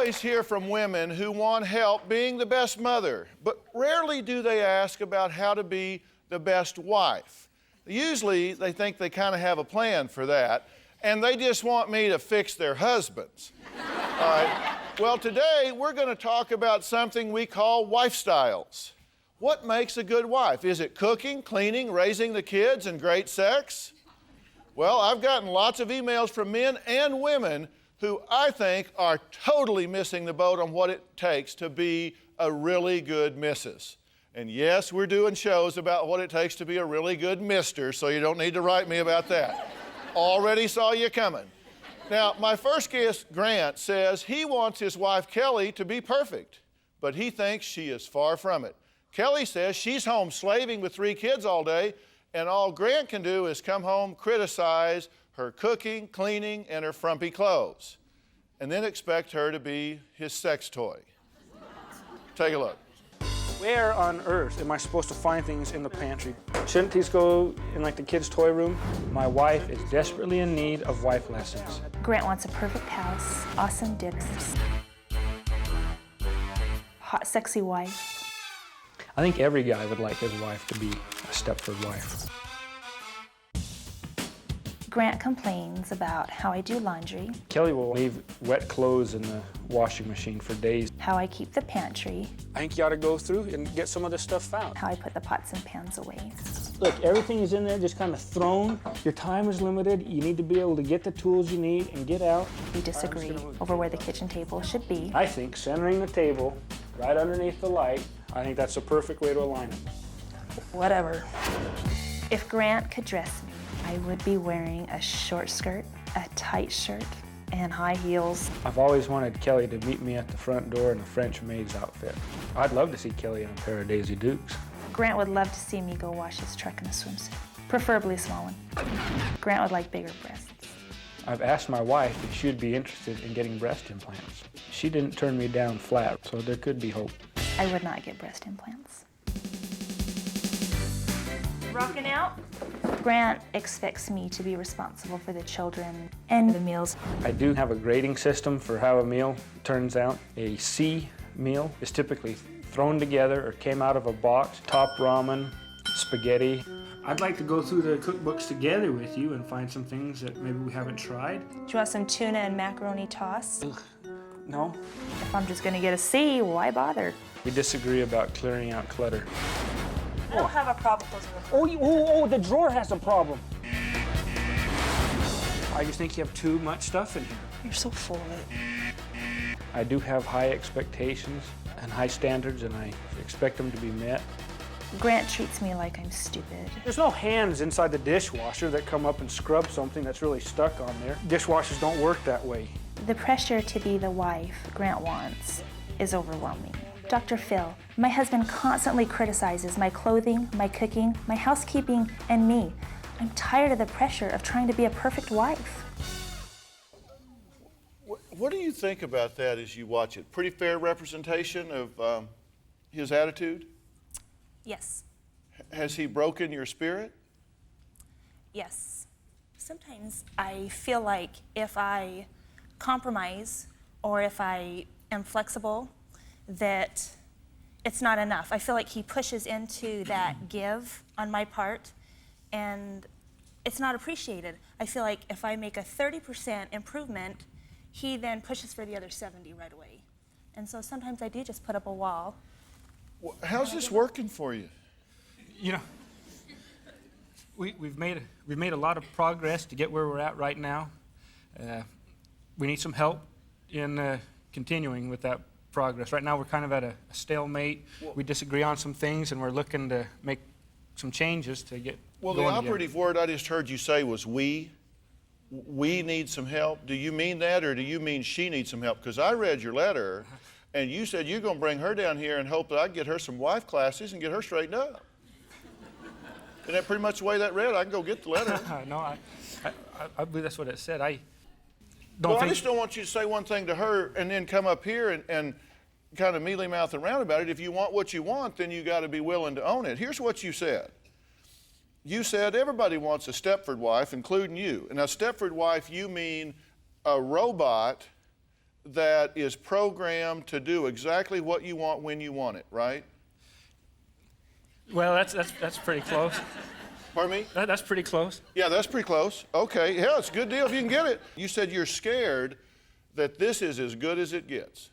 always hear from women who want help being the best mother, but rarely do they ask about how to be the best wife. Usually, they think they kind of have a plan for that, and they just want me to fix their husbands. All right. Well, today, we're going to talk about something we call Wifestyles. What makes a good wife? Is it cooking, cleaning, raising the kids, and great sex? Well, I've gotten lots of emails from men and women who I think are totally missing the boat on what it takes to be a really good missus. And yes, we're doing shows about what it takes to be a really good mister, so you don't need to write me about that. Already saw you coming. Now, my first guest, Grant, says he wants his wife, Kelly, to be perfect, but he thinks she is far from it. Kelly says she's home slaving with 3 kids all day, and all Grant can do is come home, criticize her cooking, cleaning, and her frumpy clothes, and then expect her to be his sex toy. Take a look. Where on earth am I supposed to find things in the pantry? Shouldn't these go in like the kids' toy room? My wife is desperately in need of wife lessons. Grant wants a perfect house, awesome dinners, hot, sexy wife. I think every guy would like his wife to be a Stepford wife. Grant complains about how I do laundry, Kelly will leave wet clothes in the washing machine for days. how I keep the pantry, I think you ought to go through and get some of this stuff out. how I put the pots and pans away. Look, everything is in there just kind of thrown. Your time is limited. You need to be able to get the tools you need and get out. We disagree over where the kitchen table should be. I think centering the table right underneath the light, I think that's the perfect way to align it. Whatever. If Grant could dress me, I would be wearing a short skirt, a tight shirt, and high heels. I've always wanted Kelly to meet me at the front door in a French maid's outfit. I'd love to see Kelly in a pair of Daisy Dukes. Grant would love to see me go wash his truck in a swimsuit, preferably a small one. Grant would like bigger breasts. I've asked my wife if she'd be interested in getting breast implants. She didn't turn me down flat, so there could be hope. I would not get breast implants. Rocking out? Grant expects me to be responsible for the children and the meals. I do have a grading system for how a meal turns out. A C meal is typically thrown together or came out of a box. Top ramen, spaghetti. I'd like to go through the cookbooks together with you and find some things that maybe we haven't tried. Do you want some tuna and macaroni toss? Ugh, no. If I'm just gonna get a C, why bother? We disagree about clearing out clutter. I don't have a problem closing the door. Oh, the drawer has a problem. I just think you have too much stuff in here. You're so full of it. I do have high expectations and high standards, and I expect them to be met. Grant treats me like I'm stupid. There's no hands inside the dishwasher that come up and scrub something that's really stuck on there. Dishwashers don't work that way. The pressure to be the wife Grant wants is overwhelming. DrPhil, my husband constantly criticizes my clothing, my cooking, my housekeeping, and me. I'm tired of the pressure of trying to be a perfect wife. What do you think about that as you watch it? Pretty fair representation of his attitude? Yes. Has he broken your spirit? Yes. Sometimes I feel like if I compromise or if I am flexible, that it's not enough. I feel like he pushes into that give on my part, and it's not appreciated. I feel like if I make a 30% improvement, he then pushes for the other 70 right away. And so sometimes I do just put up a wall. How's this working for you? You know, we've made a lot of progress to get where we're at right now. We need some help in continuing with that progress. Right now we're kind of at a stalemate. We disagree on some things, and we're looking to make some changes to get Well, going the operative again. word I just heard you say was we. We need some help. Do you mean that, or do you mean she needs some help? Because I read your letter, and you said you're going to bring her down here and hope that I get her some wife classes and get her straightened up. Isn't that pretty much the way that read? I can go get the letter. No, I believe that's what it said. I just don't want you to say one thing to her and then come up here and kind of mealy mouth around about it. If you want what you want, then you got to be willing to own it. Here's what you said. You said everybody wants a Stepford wife, including you. And a Stepford wife, you mean a robot that is programmed to do exactly what you want when you want it, right? Well, that's pretty close. Pardon me? That's pretty close. Yeah, that's pretty close. Okay, yeah, it's a good deal if you can get it. You said you're scared that this is as good as it gets.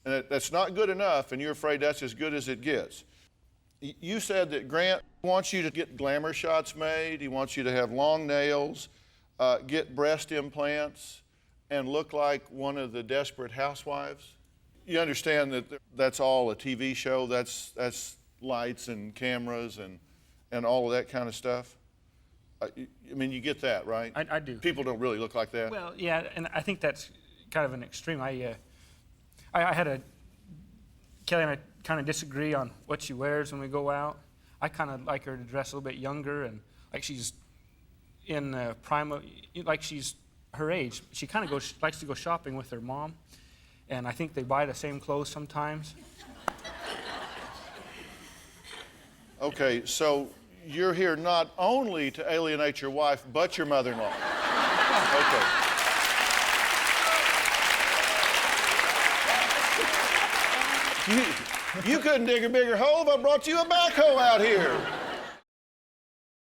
And that's not good enough, and you're afraid that's as good as it gets. You said that Grant wants you to get glamour shots made. He wants you to have long nails, get breast implants, and look like one of the Desperate Housewives. You understand that that's all a TV show. That's lights and cameras and all of that kind of stuff. I mean, you get that, right? I do. People don't really look like that. Well, yeah, and I think that's kind of an extreme. I had Kelly and I kind of disagree on what she wears when we go out. I kind of like her to dress a little bit younger and like she's in the prime of, like she's her age. She kind of likes to go shopping with her mom, and I think they buy the same clothes sometimes. Okay, so you're here not only to alienate your wife, but your mother-in-law. Okay. You couldn't dig a bigger hole if I brought you a backhoe out here.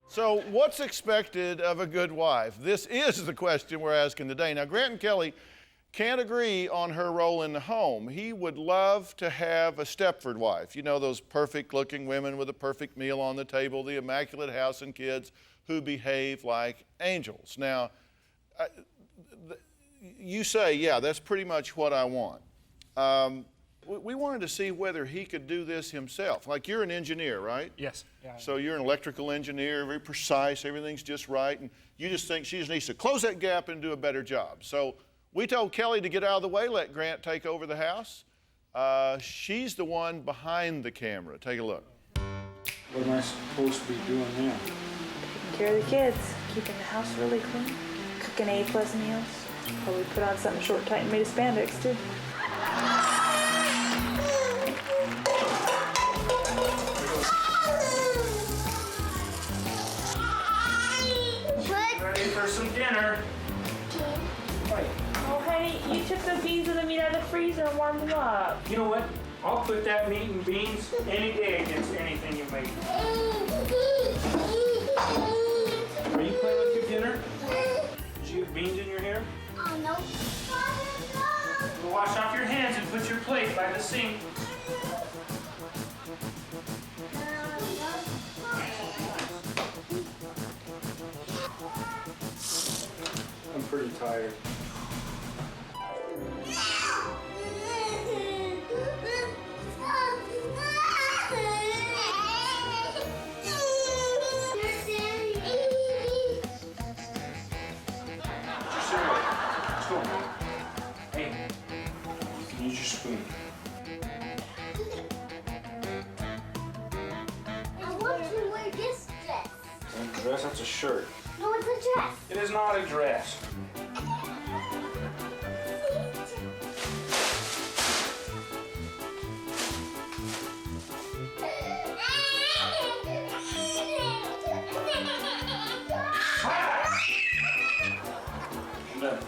So what's expected of a good wife? This is the question we're asking today. Now, Grant and Kelly can't agree on her role in the home. He would love to have a Stepford wife. You know, those perfect-looking women with a perfect meal on the table, the immaculate house and kids who behave like angels. Now, you say, yeah, that's pretty much what I want. We wanted to see whether he could do this himself. Like, you're an engineer, right? Yes. Yeah. So you're an electrical engineer, very precise, everything's just right, and you just think she just needs to close that gap and do a better job. So we told Kelly to get out of the way, let Grant take over the house. She's the one behind the camera. Take a look. What am I supposed to be doing now? Taking care of the kids, keeping the house really clean, cooking A+ meals. Probably put on something short, tight, and made of spandex too. Ready for some dinner. Right. Oh, honey, you took the beans and the meat out of the freezer and warmed them up. You know what? I'll put that meat and beans any day against anything you make. Are you playing with your dinner? Did you have beans in your hair? Oh, no. Well, wash off your hands and put your plate by the sink. I'm pretty tired. Hey, you can use your spoon. I want to wear this dress. That's a dress, that's a shirt. No, it's a dress. It is not a dress. I'm done.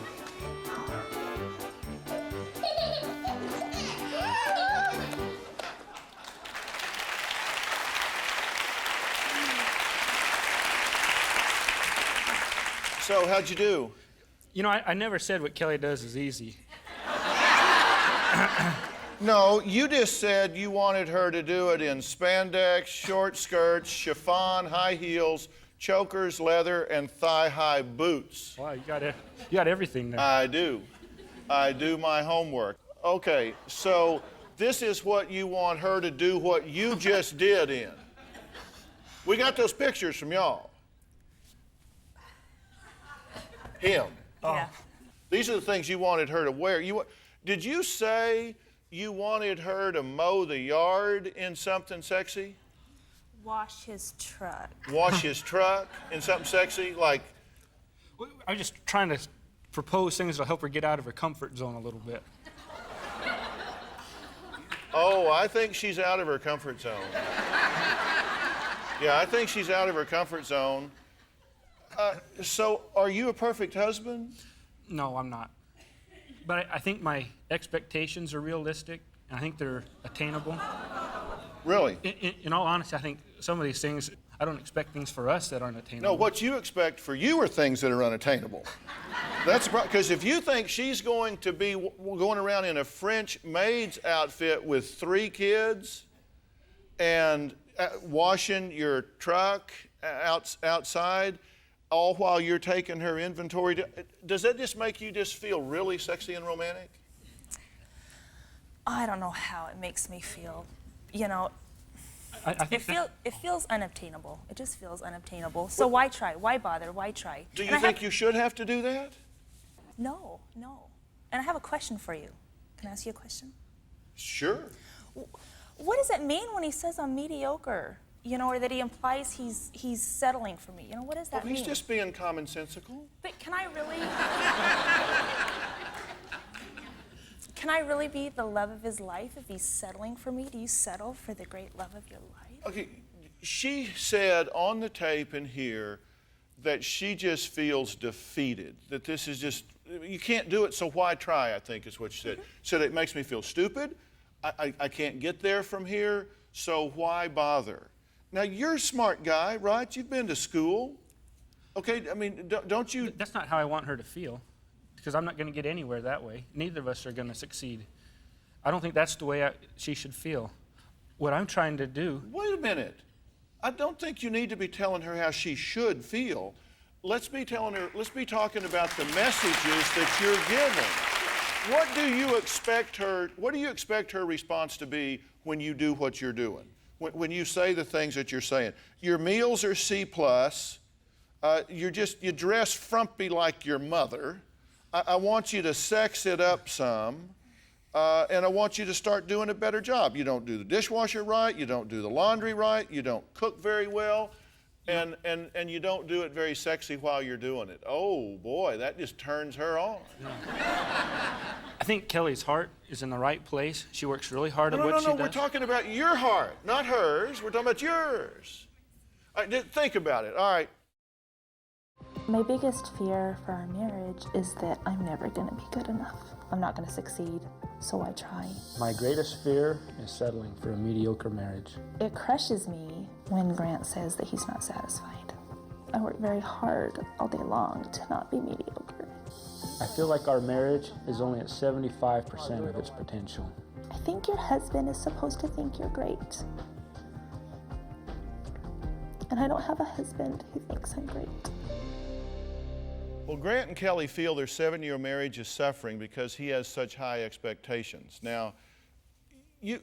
So how'd you do? You know, I never said what Kelly does is easy. No, you just said you wanted her to do it in spandex, short skirts, chiffon, high heels, chokers, leather, and thigh-high boots. Wow, you got everything there. I do. I do my homework. Okay, so this is what you want her to do what you just did in. We got those pictures from y'all. Him. Yeah. These are the things you wanted her to wear. Did you say you wanted her to mow the yard in something sexy? Wash his truck. Wash his truck in something sexy? Like, I'm just trying to propose things that'll help her get out of her comfort zone a little bit. oh, I think she's out of her comfort zone. Yeah, I think she's out of her comfort zone. So, are you a perfect husband? No, I'm not. But I think my expectations are realistic. I think they're attainable. Really? In all honesty, I think some of these things, I don't expect things for us that aren't attainable. No, what you expect for you are things that are unattainable. That's because if you think she's going to be going around in a French maid's outfit with 3 kids and washing your truck outside, all while you're taking her inventory, does that just make you just feel really sexy and romantic? I don't know how it makes me feel. You know, I think it feels unobtainable. It just feels unobtainable. So why try? Why bother? Why try? Do you think you should have to do that? No, no. And I have a question for you. Can I ask you a question? Sure. What does it mean when he says I'm mediocre? You know, or that he implies he's settling for me. You know, what does that mean? He's just being commonsensical. But can I really? Can I really be the love of his life if he's settling for me? Do you settle for the great love of your life? Okay, she said on the tape in here that she just feels defeated, that this is just, you can't do it, so why try, I think is what she said. She said, it makes me feel stupid. I can't get there from here, so why bother? Now, you're a smart guy, right? You've been to school. Okay, I mean, don't you... That's not how I want her to feel, because I'm not going to get anywhere that way. Neither of us are going to succeed. I don't think that's the way she should feel. What I'm trying to do... Wait a minute. I don't think you need to be telling her how she should feel. Let's be talking about the messages that you're giving. What do you expect her response to be when you do what you're doing? When you say the things that you're saying? Your meals are C+. You dress frumpy like your mother. I want you to sex it up some, and I want you to start doing a better job. You don't do the dishwasher right, you don't do the laundry right, you don't cook very well, and you don't do it very sexy while you're doing it. Oh boy, that just turns her on. I think Kelly's heart is in the right place. She works really hard at what she does. No, we're talking about your heart, not hers. We're talking about yours. All right, think about it, all right. My biggest fear for our marriage is that I'm never going to be good enough. I'm not going to succeed, so I try. My greatest fear is settling for a mediocre marriage. It crushes me when Grant says that he's not satisfied. I work very hard all day long to not be mediocre. I feel like our marriage is only at 75% of its potential. I think your husband is supposed to think you're great. And I don't have a husband who thinks I'm great. Well, Grant and Kelly feel their 7-year marriage is suffering because he has such high expectations. Now, you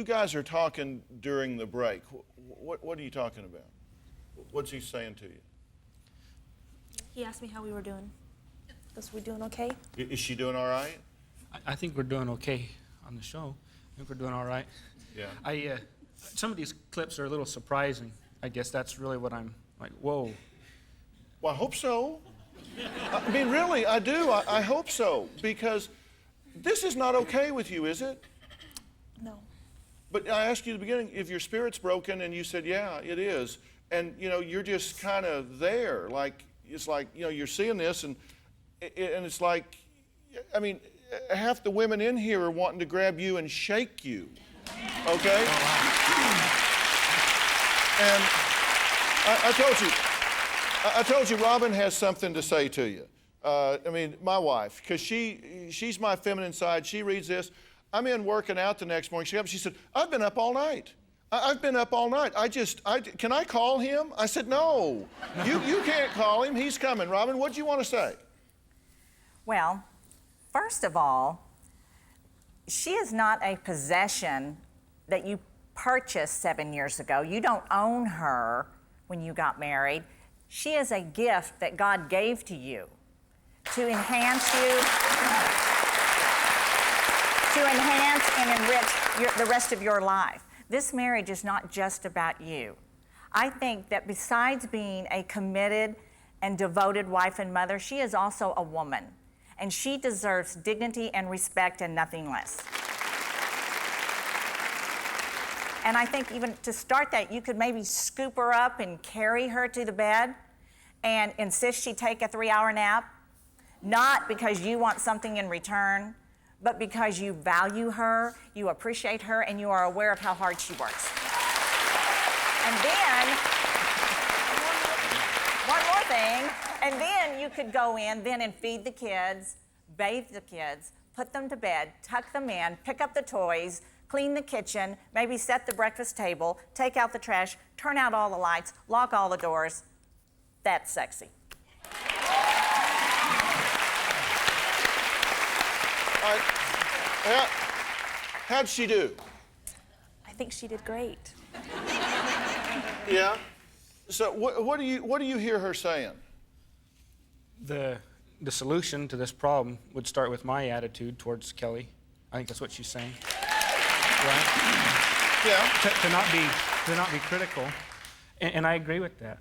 guys are talking during the break. What are you talking about? What's he saying to you? He asked me how we were doing. Was we doing okay? Is she doing all right? I think we're doing okay on the show. I think we're doing all right. Yeah. Some of these clips are a little surprising. I guess that's really what I'm like, whoa. Well, I hope so. I mean, really, I do. I hope so, because this is not okay with you, is it? No. But I asked you at the beginning if your spirit's broken, and you said, yeah, it is. And, you know, you're just kind of there. Like, it's like, you know, you're seeing this, and it's like, I mean, half the women in here are wanting to grab you and shake you, okay? And I told you Robin has something to say to you. I mean, my wife, because she's my feminine side. She reads this. I'm in working out the next morning. She got up, she said, I've been up all night. I've been up all night. Can I call him? I said, no. You can't call him. He's coming. Robin, what do you want to say? Well, first of all, she is not a possession that you purchased 7 years ago. You don't own her when you got married. She is a gift that God gave to you to enhance and enrich the rest of your life. This marriage is not just about you. I think that besides being a committed and devoted wife and mother, she is also a woman, and she deserves dignity and respect and nothing less. And I think even to start that, you could maybe scoop her up and carry her to the bed and insist she take a 3-hour nap. not because you want something in return, but because you value her, you appreciate her, and you are aware of how hard she works. And then, one more thing, and then you could go in then and feed the kids, bathe the kids, put them to bed, tuck them in, pick up the toys, clean the kitchen, maybe set the breakfast table, take out the trash, turn out all the lights, lock all the doors. That's sexy. All right. How'd she do? I think she did great. Yeah? So what do you hear her saying? The solution to this problem would start with my attitude towards Kelly. I think that's what she's saying. Right? Yeah. To not be critical. And I agree with that.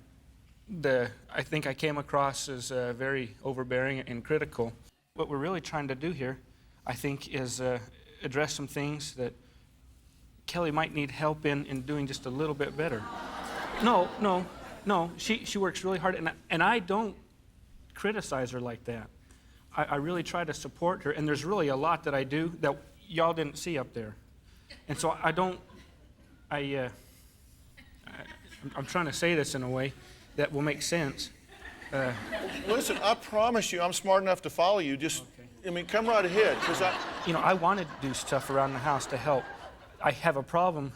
I think I came across as very overbearing and critical. What we're really trying to do here, I think, is address some things that Kelly might need help in doing just a little bit better. No. She works really hard, and I don't criticize her like that. I really try to support her, and there's really a lot that I do that y'all didn't see up there. And so I'm trying to say this in a way that will make sense. Listen, I promise you I'm smart enough to follow you. Just, I mean, come right ahead, because I want to do stuff around the house to help. I have a problem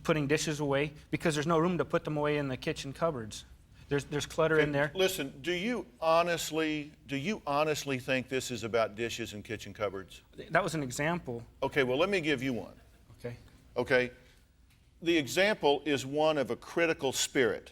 putting dishes away because there's no room to put them away in the kitchen cupboards. There's clutter in there. Listen, do you honestly think this is about dishes and kitchen cupboards? That was an example. Okay, well, let me give you one. Okay? The example is one of a critical spirit.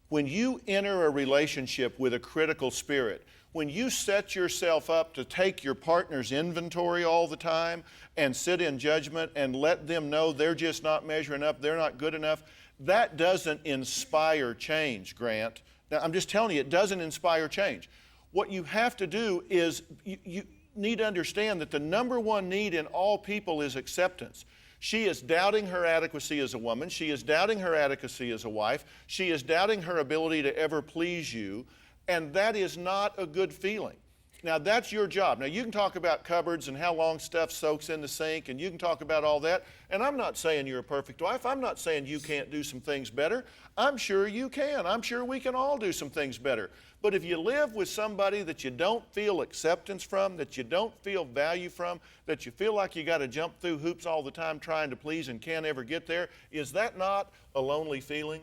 When you enter a relationship with a critical spirit, when you set yourself up to take your partner's inventory all the time and sit in judgment and let them know they're just not measuring up, they're not good enough, that doesn't inspire change, Grant. Now, I'm just telling you, it doesn't inspire change. What you have to do is you need to understand that the number one need in all people is acceptance. She is doubting her adequacy as a woman. She is doubting her adequacy as a wife. She is doubting her ability to ever please you. And that is not a good feeling. Now, that's your job. Now, you can talk about cupboards and how long stuff soaks in the sink, and you can talk about all that. And I'm not saying you're a perfect wife. I'm not saying you can't do some things better. I'm sure you can. I'm sure we can all do some things better. But if you live with somebody that you don't feel acceptance from, that you don't feel value from, that you feel like you got to jump through hoops all the time trying to please and can't ever get there, is that not a lonely feeling?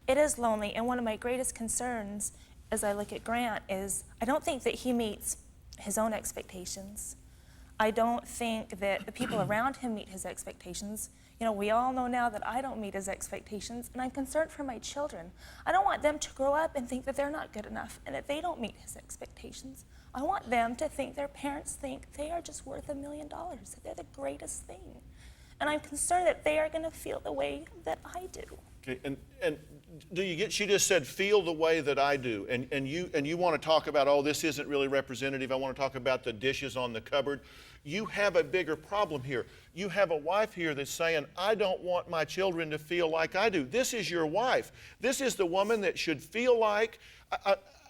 It is lonely, and one of my greatest concerns as I look at Grant is I don't think that he meets his own expectations. I don't think that the people around him meet his expectations. You know, we all know now that I don't meet his expectations, and I'm concerned for my children. I don't want them to grow up and think that they're not good enough and that they don't meet his expectations. I want them to think their parents think they are just worth $1 million, that they're the greatest thing. And I'm concerned that they are going to feel the way that I do. Okay, and do you get, she just said, feel the way that I do, and you want to talk about, oh, this isn't really representative, I want to talk about the dishes on the cupboard. You have a bigger problem here. You have a wife here that's saying, I don't want my children to feel like I do. This is your wife. This is the woman that should feel like,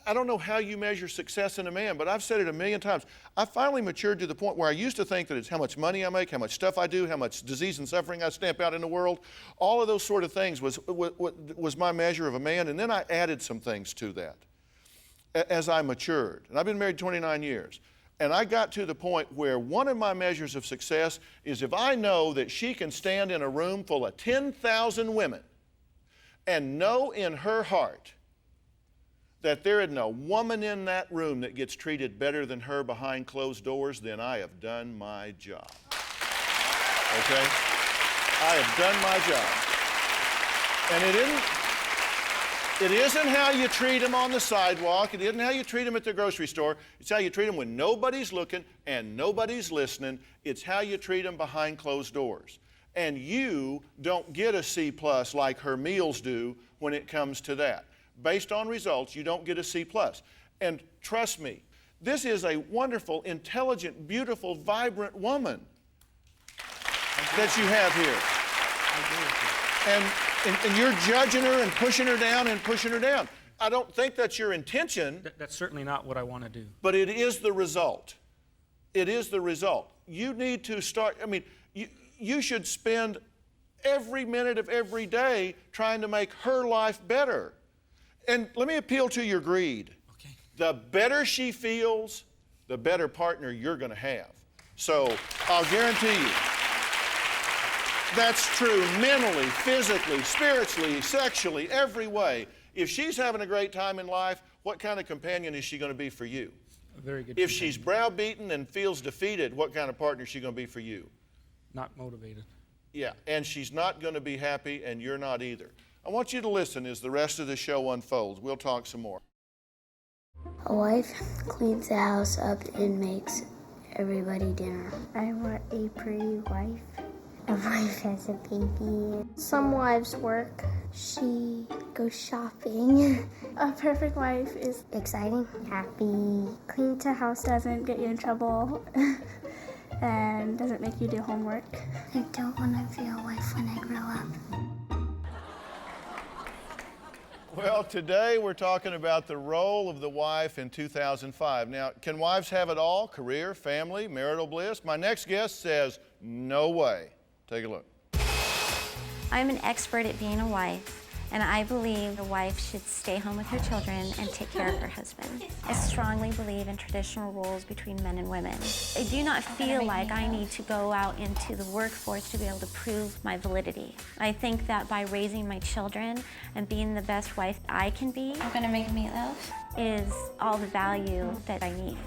I don't know how you measure success in a man, but I've said it 1,000,000 times. I finally matured to the point where I used to think that it's how much money I make, how much stuff I do, how much disease and suffering I stamp out in the world. All of those sort of things was my measure of a man, and then I added some things to that as I matured. And I've been married 29 years. And I got to the point where one of my measures of success is if I know that she can stand in a room full of 10,000 women and know in her heart that there isn't a woman in that room that gets treated better than her behind closed doors, then I have done my job. Okay? I have done my job. And it isn't how you treat them on the sidewalk. It isn't how you treat them at the grocery store. It's how you treat them when nobody's looking and nobody's listening. It's how you treat them behind closed doors. And you don't get a C+ like her meals do when it comes to that. Based on results, you don't get a C+. And trust me, this is a wonderful, intelligent, beautiful, vibrant woman that you have here. And you're judging her and pushing her down and pushing her down. I don't think that's your intention. That's certainly not what I want to do. But it is the result. It is the result. You need to start, I mean, you should spend every minute of every day trying to make her life better. And let me appeal to your greed. Okay. The better she feels, the better partner you're going to have. So I'll guarantee you, that's true mentally, physically, spiritually, sexually, every way. If she's having a great time in life, what kind of companion is she going to be for you? A very good If companion. she's browbeaten and feels defeated, what kind of partner is she going to be for you? Not motivated. Yeah, and she's not going to be happy, and you're not either. I want you to listen as the rest of the show unfolds. We'll talk some more. A wife cleans the house up and makes everybody dinner. I want a pretty wife. A wife has a baby. Some wives work. She goes shopping. A perfect wife is Exciting, happy. clean to house, doesn't get you in trouble, and doesn't make you do homework. I don't want to be a wife when I grow up. Well, today we're talking about the role of the wife in 2005. Now, can wives have it all? Career, family, marital bliss? My next guest says, no way. Take a look. I'm an expert at being a wife, and I believe a wife should stay home with her children and take care of her husband. I strongly believe in traditional roles between men and women. I do not feel like I need to go out into the workforce to be able to prove my validity. I think that by raising my children and being the best wife I can be, I'm gonna make meatloaf. is all the value that I need.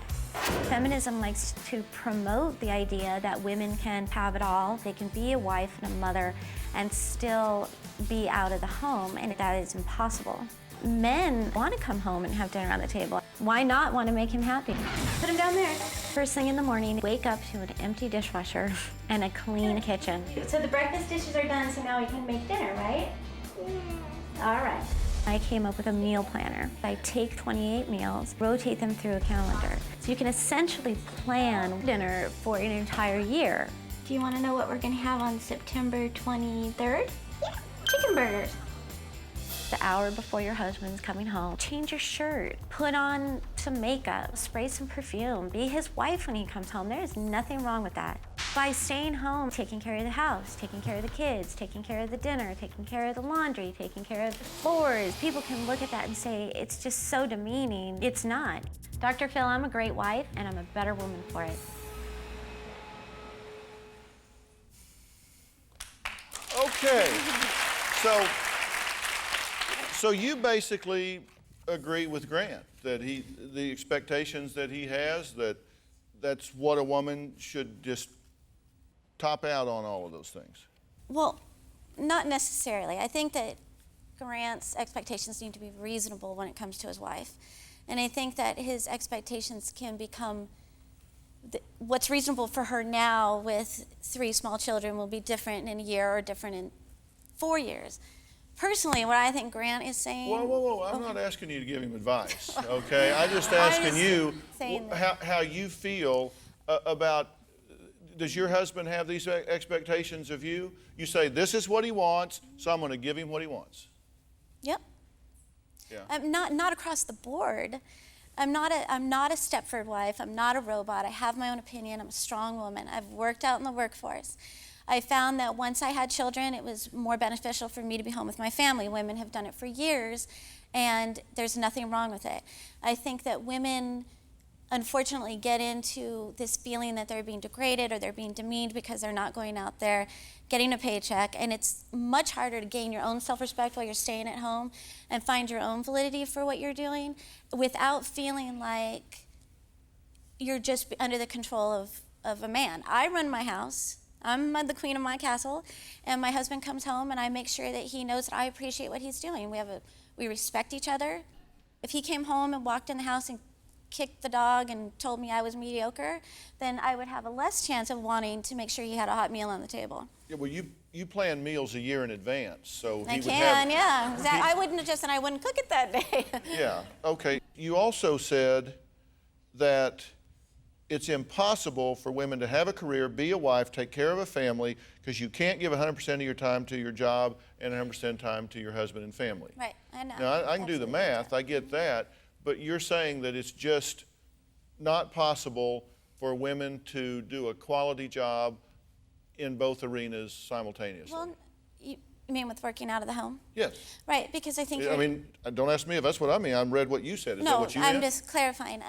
Feminism likes to promote the idea that women can have it all. They can be a wife and a mother and still be out of the home, and that is impossible. Men want to come home and have dinner on the table. Why not want to make him happy? Put him down there. First thing in the morning, wake up to an empty dishwasher and a clean kitchen. So the breakfast dishes are done, so now we can make dinner, right? All right. I came up with a meal planner. I take 28 meals, rotate them through a calendar. So you can essentially plan dinner for an entire year. Do you want to know what we're gonna have on September 23rd? Yeah, chicken burgers. The hour before your husband's coming home, change your shirt, put on some makeup, spray some perfume, be his wife when he comes home. There is nothing wrong with that. By staying home, taking care of the house, taking care of the kids, taking care of the dinner, taking care of the laundry, taking care of the floors, people can look at that and say, it's just so demeaning. It's not. Dr. Phil, I'm a great wife, and I'm a better woman for it. Okay, so you basically agree with Grant that the expectations that he has, that's what a woman should just top out on all of those things. Well, not necessarily. I think that Grant's expectations need to be reasonable when it comes to his wife. And I think that his expectations can become, what's reasonable for her now with 3 small children will be different in a year or different in 4 years. Personally, what I think Grant is saying... Whoa. I'm not asking you to give him advice, okay? I'm just asking you how you feel about... Does your husband have these expectations of you? You say, this is what he wants, so I'm going to give him what he wants. Yep. Yeah. I'm not across the board. I'm not a Stepford wife. I'm not a robot. I have my own opinion. I'm a strong woman. I've worked out in the workforce. I found that once I had children, it was more beneficial for me to be home with my family. Women have done it for years, and there's nothing wrong with it. I think that women unfortunately get into this feeling that they're being degraded or they're being demeaned because they're not going out there getting a paycheck, and it's much harder to gain your own self-respect while you're staying at home and find your own validity for what you're doing without feeling like you're just under the control of a man. I run my house. I'm the queen of my castle, and my husband comes home and I make sure that he knows that I appreciate what he's doing. We respect each other. If he came home and walked in the house and kicked the dog and told me I was mediocre, then I would have a less chance of wanting to make sure he had a hot meal on the table. Yeah, well, you plan meals a year in advance, so I he would can, have... yeah. Exactly. I wouldn't just, and I wouldn't cook it that day. Yeah, okay. You also said that it's impossible for women to have a career, be a wife, take care of a family, because you can't give 100% of your time to your job and 100% time to your husband and family. Right, I know. Now, I can do the math, I get that, but you're saying that it's just not possible for women to do a quality job in both arenas simultaneously. Well, you mean with working out of the home? Yes. Right, because I think I mean, don't ask me if that's what I mean. I read what you said. Is that what you meant? I'm just clarifying.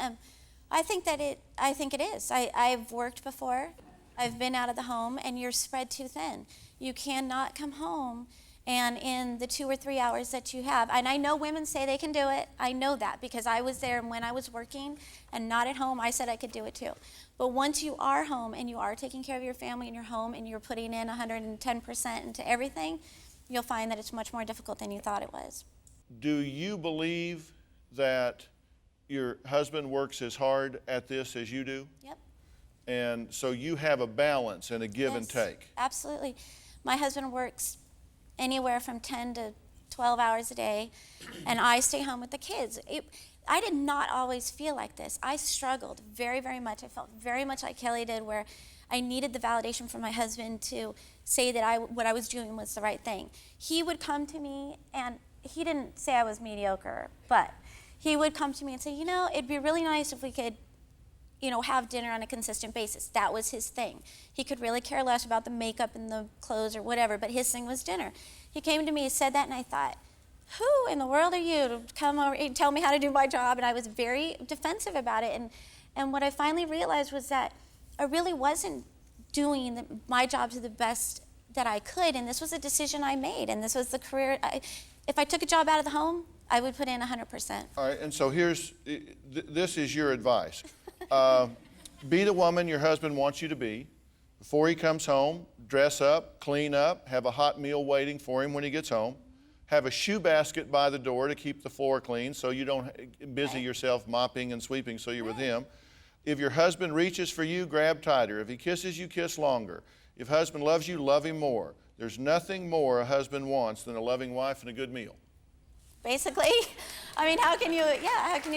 I think it is. I've worked before. I've been out of the home, and you're spread too thin. You cannot come home and in the 2 or 3 hours that you have, and I know women say they can do it. I know that because I was there, and when I was working and not at home, I said I could do it too. But once you are home and you are taking care of your family in your home and you're putting in 110% into everything, you'll find that it's much more difficult than you thought it was. Do you believe that your husband works as hard at this as you do? Yep. And so you have a balance and a give and take. Absolutely. My husband works anywhere from 10 to 12 hours a day, and I stay home with the kids. I did not always feel like this. I struggled very, very much. I felt very much like Kelly did, where I needed the validation from my husband to say that what I was doing was the right thing. He would come to me, and he didn't say I was mediocre, but he would come to me and say, you know, it'd be really nice if we could, you know, have dinner on a consistent basis. That was his thing. He could really care less about the makeup and the clothes or whatever, but his thing was dinner. He came to me, he said that, and I thought, who in the world are you to come over and tell me how to do my job? And I was very defensive about it. And what I finally realized was that I really wasn't doing my job to the best that I could, and this was a decision I made, and this was the career. If I took a job out of the home, I would put in 100%. All right, and so this is your advice. Be the woman your husband wants you to be. Before he comes home, dress up, clean up, have a hot meal waiting for him when he gets home. Have a shoe basket by the door to keep the floor clean so you don't busy yourself mopping and sweeping so you're with him. If your husband reaches for you, grab tighter. If he kisses you, kiss longer. If husband loves you, love him more. There's nothing more a husband wants than a loving wife and a good meal. Basically, I mean, how can you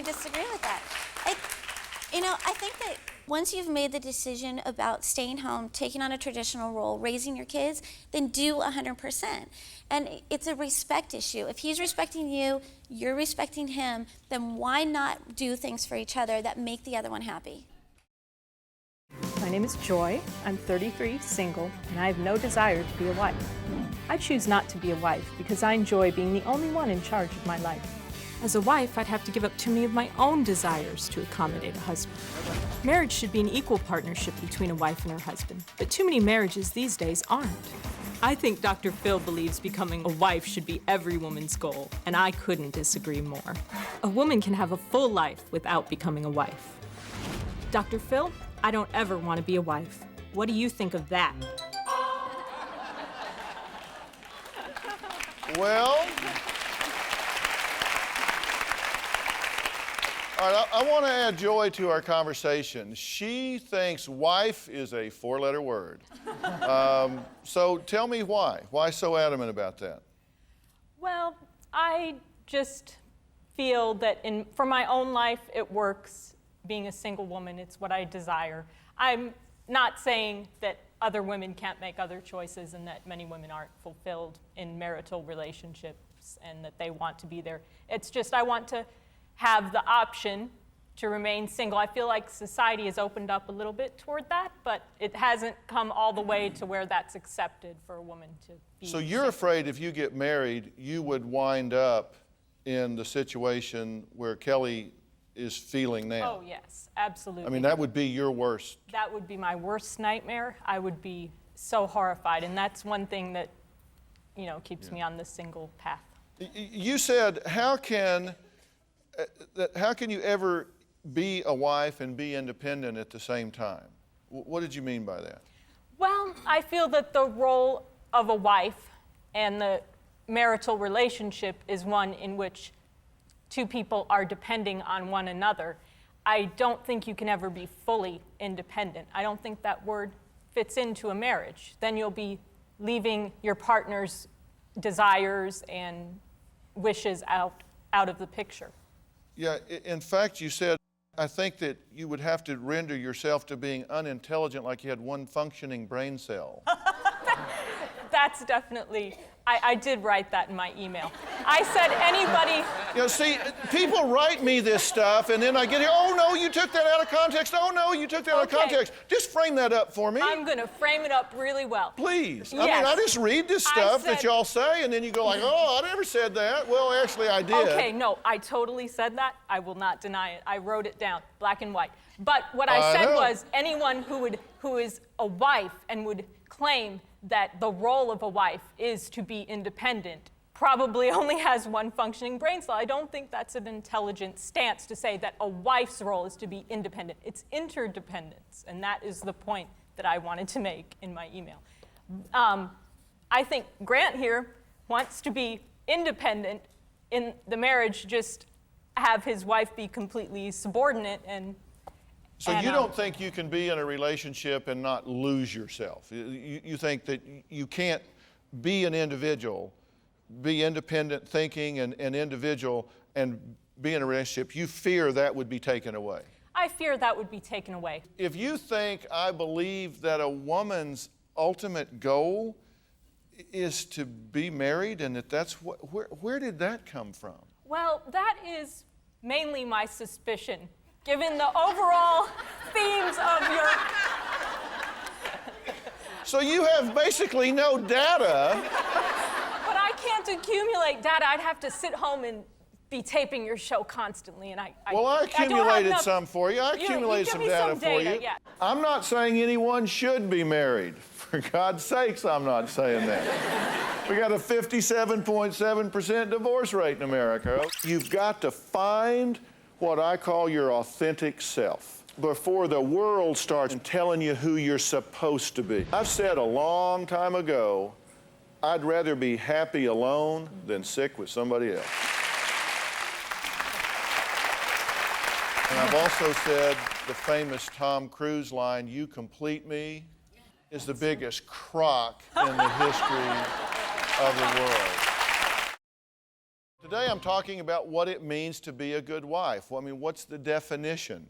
disagree with that? I think that once you've made the decision about staying home, taking on a traditional role, raising your kids, then do 100%. And it's a respect issue. If he's respecting you, you're respecting him, then why not do things for each other that make the other one happy? My name is Joy. I'm 33, single, and I have no desire to be a wife. I choose not to be a wife because I enjoy being the only one in charge of my life. As a wife, I'd have to give up too many of my own desires to accommodate a husband. Marriage should be an equal partnership between a wife and her husband, but too many marriages these days aren't. I think Dr. Phil believes becoming a wife should be every woman's goal, and I couldn't disagree more. A woman can have a full life without becoming a wife. Dr. Phil, I don't ever want to be a wife. What do you think of that? Well, all right, I want to add Joy to our conversation. She thinks wife is a 4-letter word. So tell me why. Why so adamant about that? Well, I just feel that for my own life, it works. Being a single woman, it's what I desire. I'm not saying that other women can't make other choices and that many women aren't fulfilled in marital relationships and that they want to be there. It's just I want to have the option to remain single. I feel like society has opened up a little bit toward that, but it hasn't come all the way to where that's accepted for a woman to be. So you're afraid if you get married, you would wind up in the situation where Kelly is feeling now. Oh, yes, absolutely. I mean, that would be your worst. That would be my worst nightmare. I would be so horrified, and that's one thing that, keeps me on the single path. You said, how can you ever be a wife and be independent at the same time? What did you mean by that? Well, I feel that the role of a wife and the marital relationship is one in which two people are depending on one another. I don't think you can ever be fully independent. I don't think that word fits into a marriage. Then you'll be leaving your partner's desires and wishes out of the picture. Yeah, in fact, you said I think that you would have to render yourself to being unintelligent, like you had one functioning brain cell. That's definitely, I did write that in my email. I said anybody... You know, see, people write me this stuff, and then I get here, oh, no, you took that out of context. Oh, no, you took that out of context. Just frame that up for me. I'm going to frame it up really well. Please. Yes. I mean, I just read this stuff that y'all say, and then you go like, oh, I never said that. Well, actually, I did. Okay, no, I totally said that. I will not deny it. I wrote it down, black and white. But what I said was anyone who is a wife and would claim that the role of a wife is to be independent probably only has one functioning brain cell. I don't think that's an intelligent stance to say that a wife's role is to be independent. It's interdependence, and that is the point that I wanted to make in my email. I think Grant here wants to be independent in the marriage, just have his wife be completely subordinate and So you don't think you can be in a relationship and not lose yourself? You think that you can't be an individual, be independent thinking and individual, and be in a relationship? You fear that would be taken away? I fear that would be taken away. If you think I believe that a woman's ultimate goal is to be married and that's what, where did that come from? Well, that is mainly my suspicion, given the overall themes of your... So you have basically no data. But I can't accumulate data. I'd have to sit home and be taping your show constantly, and Well, I accumulated some for you. I accumulated some data for you. Yeah. I'm not saying anyone should be married. For God's sakes, I'm not saying that. We got a 57.7% divorce rate in America. You've got to find what I call your authentic self before the world starts telling you who you're supposed to be. I've said a long time ago, I'd rather be happy alone than sick with somebody else. And I've also said the famous Tom Cruise line, "You complete me," is the biggest crock in the history of the world. Today I'm talking about what it means to be a good wife. Well, I mean, what's the definition?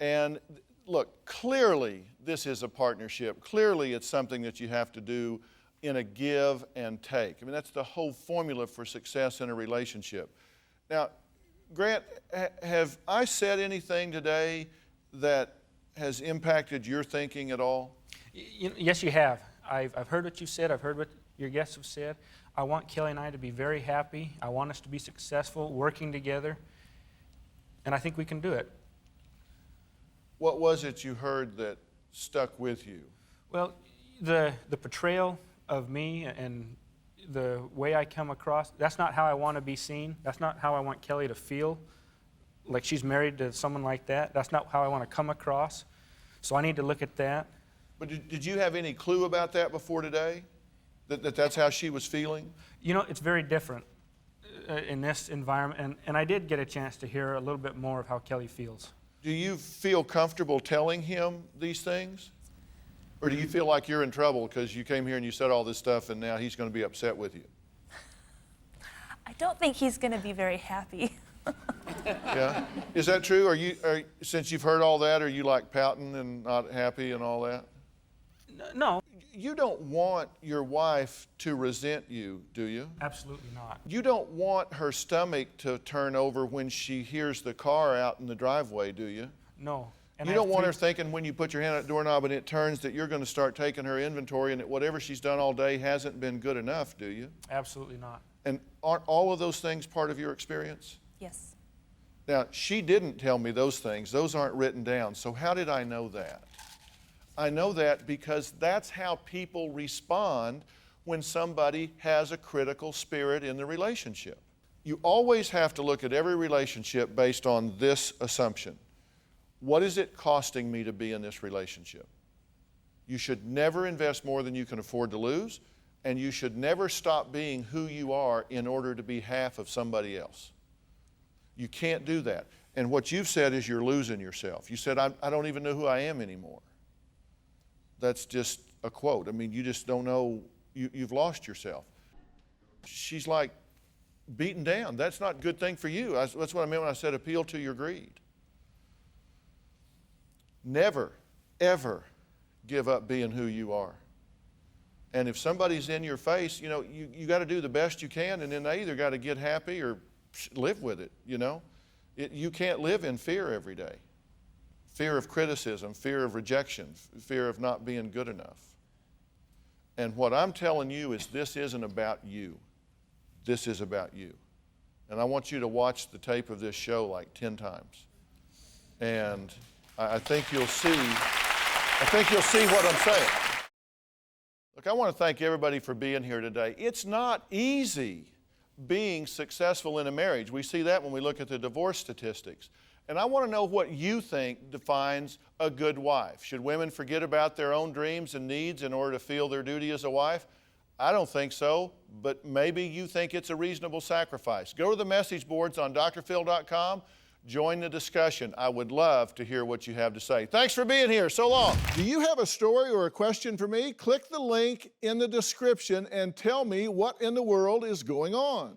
And look, clearly this is a partnership. Clearly it's something that you have to do in a give and take. I mean, that's the whole formula for success in a relationship. Now, Grant, have I said anything today that has impacted your thinking at all? Yes, you have. I've heard what you said. I've heard what your guests have said. I want Kelly and I to be very happy. I want us to be successful, working together, and I think we can do it. What was it you heard that stuck with you? Well, the portrayal of me and the way I come across, that's not how I want to be seen. That's not how I want Kelly to feel, like she's married to someone like that. That's not how I want to come across. So I need to look at that. But did you have any clue about that before today? That's how she was feeling? You know, it's very different in this environment, and I did get a chance to hear a little bit more of how Kelly feels. Do you feel comfortable telling him these things? Or do you feel like you're in trouble because you came here and you said all this stuff and now he's going to be upset with you? I don't think he's going to be very happy. Yeah? Is that true? Since you've heard all that, are you like pouting and not happy and all that? No. You don't want your wife to resent you, do you? Absolutely not. You don't want her stomach to turn over when she hears the car out in the driveway, do you? No. And you don't want her thinking when you put your hand on the doorknob and it turns that you're going to start taking her inventory and that whatever she's done all day hasn't been good enough, do you? Absolutely not. And aren't all of those things part of your experience? Yes. Now, she didn't tell me those things. Those aren't written down. So how did I know that? I know that because that's how people respond when somebody has a critical spirit in the relationship. You always have to look at every relationship based on this assumption. What is it costing me to be in this relationship? You should never invest more than you can afford to lose, and you should never stop being who you are in order to be half of somebody else. You can't do that. And what you've said is you're losing yourself. You said, I don't even know who I am anymore. That's just a quote. I mean, you just don't know, you've lost yourself. She's like beaten down. That's not a good thing for you. That's what I meant when I said appeal to your greed. Never, ever give up being who you are. And if somebody's in your face, you know, you got to do the best you can, and then they either got to get happy or live with it, you know. You can't live in fear every day. Fear of criticism, fear of rejection, fear of not being good enough. And what I'm telling you is this isn't about you. This is about you. And I want you to watch the tape of this show like 10 times. And I think you'll see what I'm saying. Look, I want to thank everybody for being here today. It's not easy being successful in a marriage. We see that when we look at the divorce statistics. And I want to know what you think defines a good wife. Should women forget about their own dreams and needs in order to feel their duty as a wife? I don't think so, but maybe you think it's a reasonable sacrifice. Go to the message boards on DrPhil.com. Join the discussion. I would love to hear what you have to say. Thanks for being here. So long. Do you have a story or a question for me? Click the link in the description and tell me what in the world is going on.